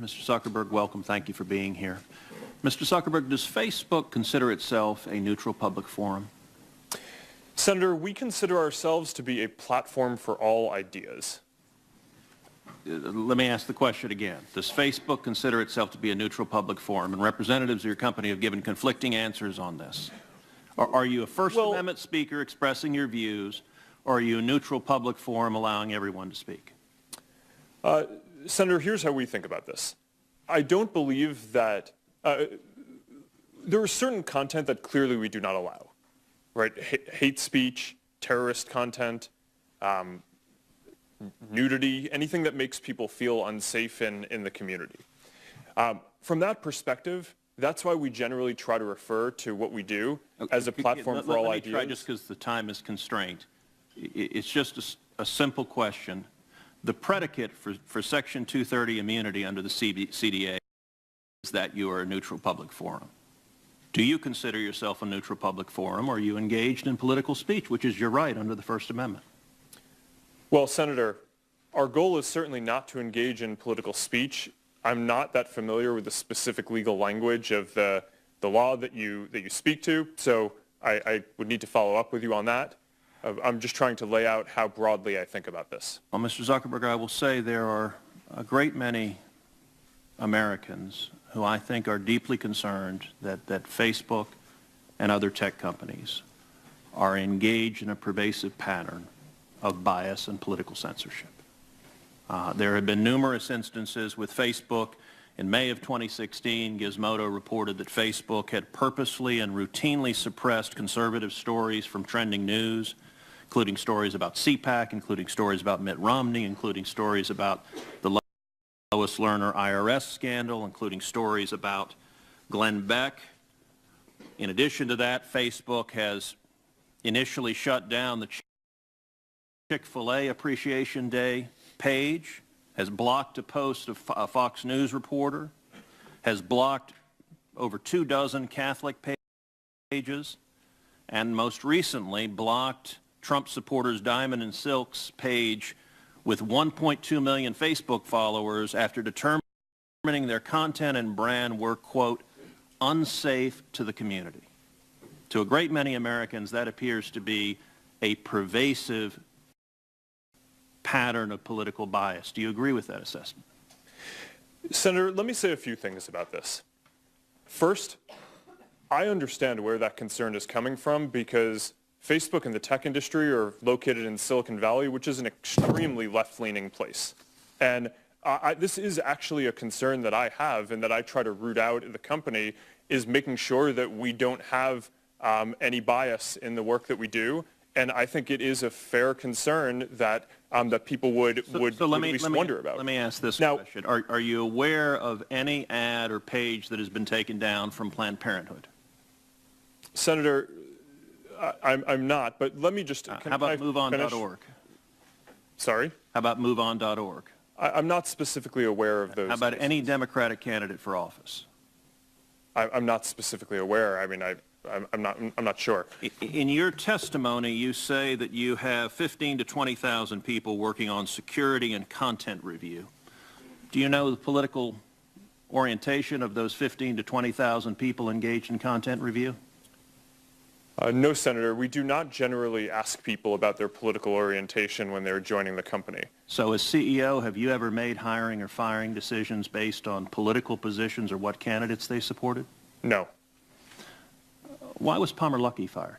Mr. Zuckerberg, welcome. Thank you for being here. Mr. Zuckerberg, does Facebook consider itself a neutral public forum? Senator, we consider ourselves to be a platform for all ideas. Let me ask the question again. Does Facebook consider itself to be a neutral public forum? And representatives of your company have given conflicting answers on this. Are you a First Amendment speaker expressing your views, or are you a neutral public forum allowing everyone to speak? Senator, here's how we think about this. I don't believe that there is certain content that clearly we do not allow, right? Hate speech, terrorist content, nudity, anything that makes people feel unsafe in the community. From that perspective, that's why we generally try to refer to what we do as a platform for all ideas. Let me try, just because the time is constrained. It's just a simple question. The predicate for Section 230 immunity under the CDA is that you are a neutral public forum. Do you consider yourself a neutral public forum, or are you engaged in political speech, which is your right under the First Amendment? Well, Senator, our goal is certainly not to engage in political speech. I'm not that familiar with the specific legal language of the law that you speak to, so I would need to follow up with you on that. I'm just trying to lay out how broadly I think about this. Well, Mr. Zuckerberg, I will say there are a great many Americans who I think are deeply concerned that Facebook and other tech companies are engaged in a pervasive pattern of bias and political censorship. There have been numerous instances with Facebook. In May of 2016, Gizmodo reported that Facebook had purposely and routinely suppressed conservative stories from trending news, including stories about CPAC, including stories about Mitt Romney, including stories about the Lois Lerner IRS scandal, including stories about Glenn Beck. In addition to that, Facebook has initially shut down the Chick-fil-A Appreciation Day page, has blocked a post of a Fox News reporter, has blocked over 24 Catholic pages, and most recently blocked Trump supporters Diamond and Silk's page with 1.2 million Facebook followers after determining their content and brand were, quote, unsafe to the community. To a great many Americans, that appears to be a pervasive pattern of political bias. Do you agree with that assessment? Senator, let me say a few things about this. First, I understand where that concern is coming from because Facebook and the tech industry are located in Silicon Valley, which is an extremely left-leaning place. And this is actually a concern that I have and that I try to root out in the company, is making sure that we don't have any bias in the work that we do. And I think it is a fair concern that that people would at least wonder about. Let me ask this question. Are you aware of any ad or page that has been taken down from Planned Parenthood? Senator, I'm not, but let me just... How about MoveOn.org? Sorry? How about MoveOn.org? I'm not specifically aware of those. How about any Democratic candidate for office? I'm not specifically aware. I mean, I'm not sure. In your testimony, you say that you have 15,000 to 20,000 people working on security and content review. Do you know the political orientation of those 15,000 to 20,000 people engaged in content review? No, Senator. We do not generally ask people about their political orientation when they're joining the company. So as CEO, have you ever made hiring or firing decisions based on political positions or what candidates they supported? No. Why was Palmer Luckey fired?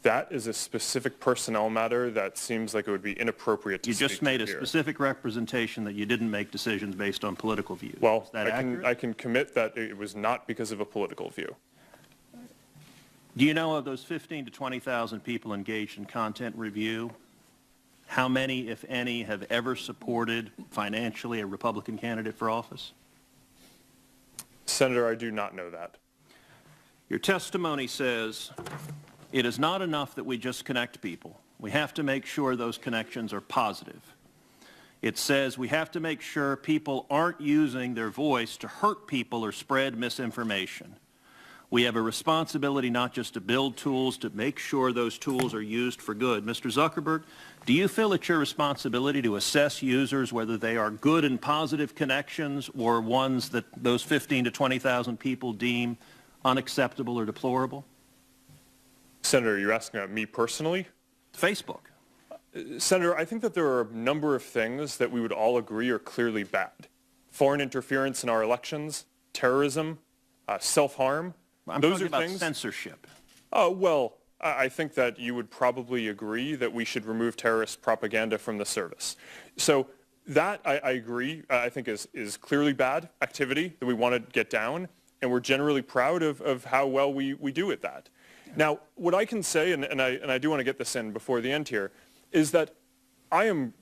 That is a specific personnel matter that seems like it would be inappropriate to speak to here. You just made a specific representation that you didn't make decisions based on political views. Well, is that accurate? I can commit that it was not because of a political view. Do you know of those 15,000 to 20,000 people engaged in content review, how many, if any, have ever supported financially a Republican candidate for office? Senator, I do not know that. Your testimony says it is not enough that we just connect people. We have to make sure those connections are positive. It says we have to make sure people aren't using their voice to hurt people or spread misinformation. We have a responsibility not just to build tools, to make sure those tools are used for good. Mr. Zuckerberg, do you feel it's your responsibility to assess users whether they are good and positive connections or ones that those 15 to 20,000 people deem unacceptable or deplorable? Senator, you're asking about me personally? Facebook. Senator, I think that there are a number of things that we would all agree are clearly bad. Foreign interference in our elections, terrorism, self-harm. I'm Those talking are about things. censorship. Well, I think that you would probably agree that we should remove terrorist propaganda from the service. So that, I agree, I think is clearly bad activity that we want to get down, and we're generally proud of how well we do at that. Now, what I can say, and I do want to get this in before the end here, is that I am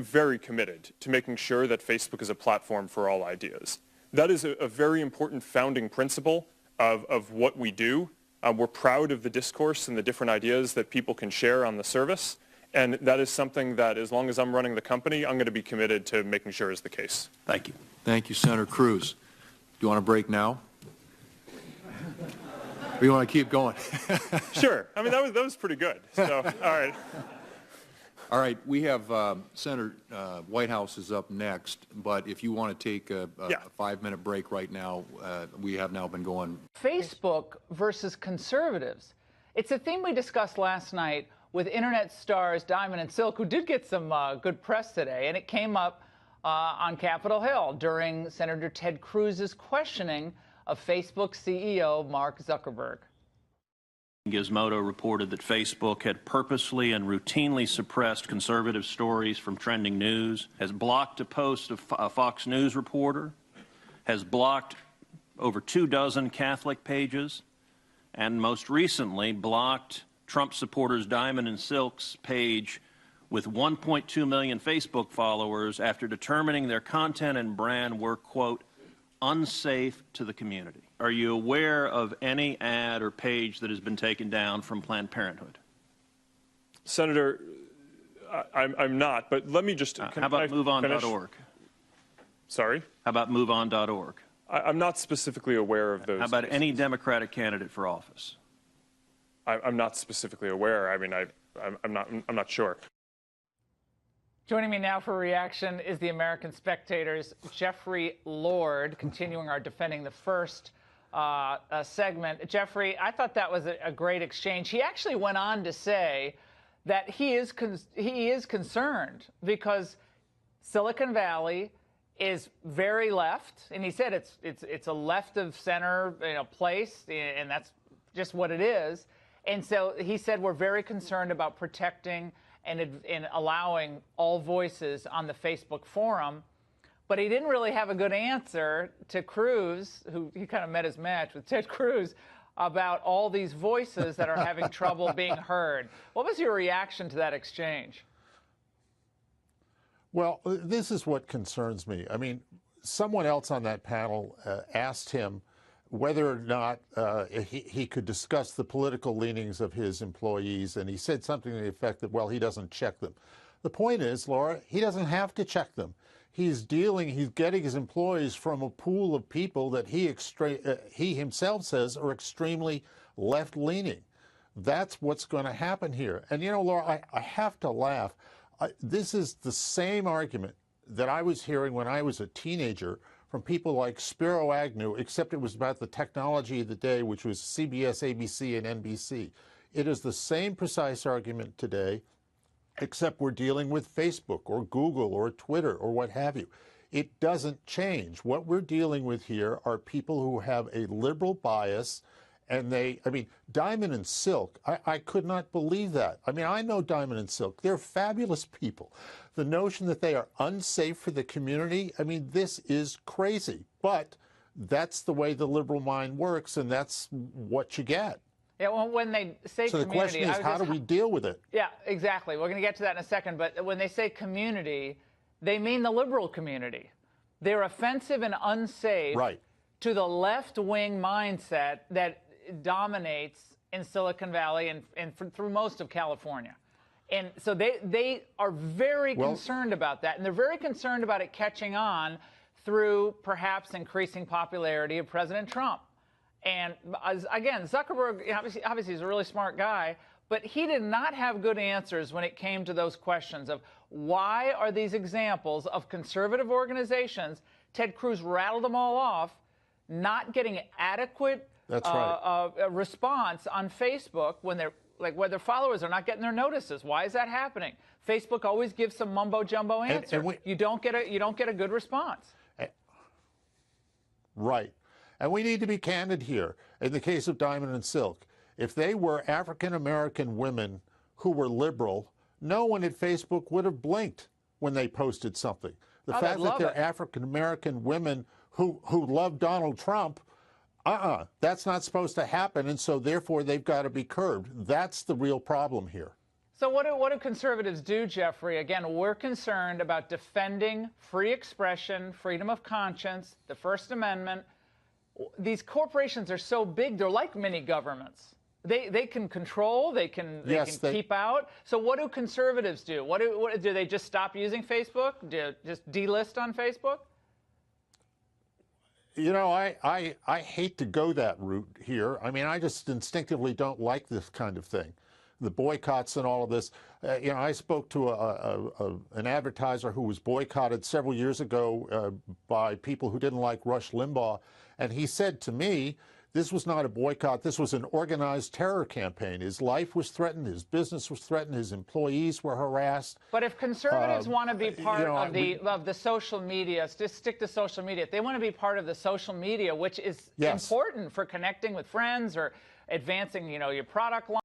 very committed to making sure that Facebook is a platform for all ideas. That is a very important founding principle of what we do. We're proud of the discourse and the different ideas that people can share on the service, and that is something that, as long as I'm running the company, I'm going to be committed to making sure is the case. Thank you. Thank you, Senator Cruz. Do you want a break now? Or you want to keep going? Sure. I mean, that was pretty good. So, all right. All right, we have Senator Whitehouse is up next, but if you want to take a 5-minute break right now, we have now been going. Facebook versus conservatives. It's a theme we discussed last night with internet stars Diamond and Silk, who did get some good press today, and it came up on Capitol Hill during Senator Ted Cruz's questioning of Facebook CEO Mark Zuckerberg. Gizmodo reported that Facebook had purposely and routinely suppressed conservative stories from trending news, has blocked a post of a Fox News reporter, has blocked over 24 Catholic pages, and most recently blocked Trump supporters Diamond and Silk's page with 1.2 million Facebook followers after determining their content and brand were, quote, unsafe to the community. Are you aware of any ad or page that has been taken down from Planned Parenthood? Senator, I'm not, but let me just... How about MoveOn.org? Sorry? How about MoveOn.org? I'm not specifically aware of those. How about cases. any Democratic candidate for office? I'm not specifically aware. I mean, I'm not sure. Joining me now for a reaction is the American Spectator's Jeffrey Lord, continuing our Defending the First segment. Jeffrey, I thought that was a great exchange. He actually went on to say that he is concerned because Silicon Valley is very left, and he said it's a left of center place, and that's just what it is. And so he said we're very concerned about protecting and allowing all voices on the Facebook forum. But he didn't really have a good answer to Cruz, who he kind of met his match with Ted Cruz, about all these voices that are having trouble being heard. What was your reaction to that exchange? Well, this is what concerns me. I mean, someone else on that panel asked him whether or not he could discuss the political leanings of his employees, and he said something to the effect that, well, he doesn't check them. The point is, Laura, he doesn't have to check them. He's getting his employees from a pool of people that he himself says are extremely left-leaning. That's what's going to happen here. And, Laura, I have to laugh. This is the same argument that I was hearing when I was a teenager from people like Spiro Agnew, except it was about the technology of the day, which was CBS, ABC, and NBC. It is the same precise argument today, except we're dealing with Facebook or Google or Twitter or what have you. It doesn't change. What we're dealing with here are people who have a liberal bias, and Diamond and Silk, I could not believe that. I mean, I know Diamond and Silk. They're fabulous people. The notion that they are unsafe for the community, I mean, this is crazy. But that's the way the liberal mind works, and that's what you get. Yeah, well, when they say so community... So the question is, how do we deal with it? Yeah, exactly. We're going to get to that in a second. But when they say community, they mean the liberal community. They're offensive and unsafe to the left-wing mindset that dominates in Silicon Valley and through most of California. And so they are very concerned about that. And they're very concerned about it catching on through perhaps increasing popularity of President Trump. And again, Zuckerberg, obviously he's a really smart guy, but he did not have good answers when it came to those questions of why are these examples of conservative organizations, Ted Cruz rattled them all off, not getting adequate response on Facebook when they're where their followers are not getting their notices. Why is that happening? Facebook always gives some mumbo jumbo answer. You don't get a good response. Right. And we need to be candid here. In the case of Diamond and Silk, if they were African-American women who were liberal, no one at Facebook would have blinked when they posted something. The fact that they're African-American women who love Donald Trump, that's not supposed to happen, and so therefore they've got to be curbed. That's the real problem here. So what do conservatives do, Jeffrey? Again, we're concerned about defending free expression, freedom of conscience, the First Amendment. These corporations are so big, they're like mini governments. They can control, they can keep out. So what do conservatives do? Do they just stop using Facebook? Do just delist on Facebook? You know, I hate to go that route here. I mean, I just instinctively don't like this kind of thing. The boycotts and all of this. You know, I spoke to an advertiser who was boycotted several years ago by people who didn't like Rush Limbaugh, and he said to me, this was not a boycott, this was an organized terror campaign. His life was threatened, his business was threatened, his employees were harassed. But if conservatives want to be part of the social media, just stick to social media, if they want to be part of the social media, which is important for connecting with friends or advancing, your product line,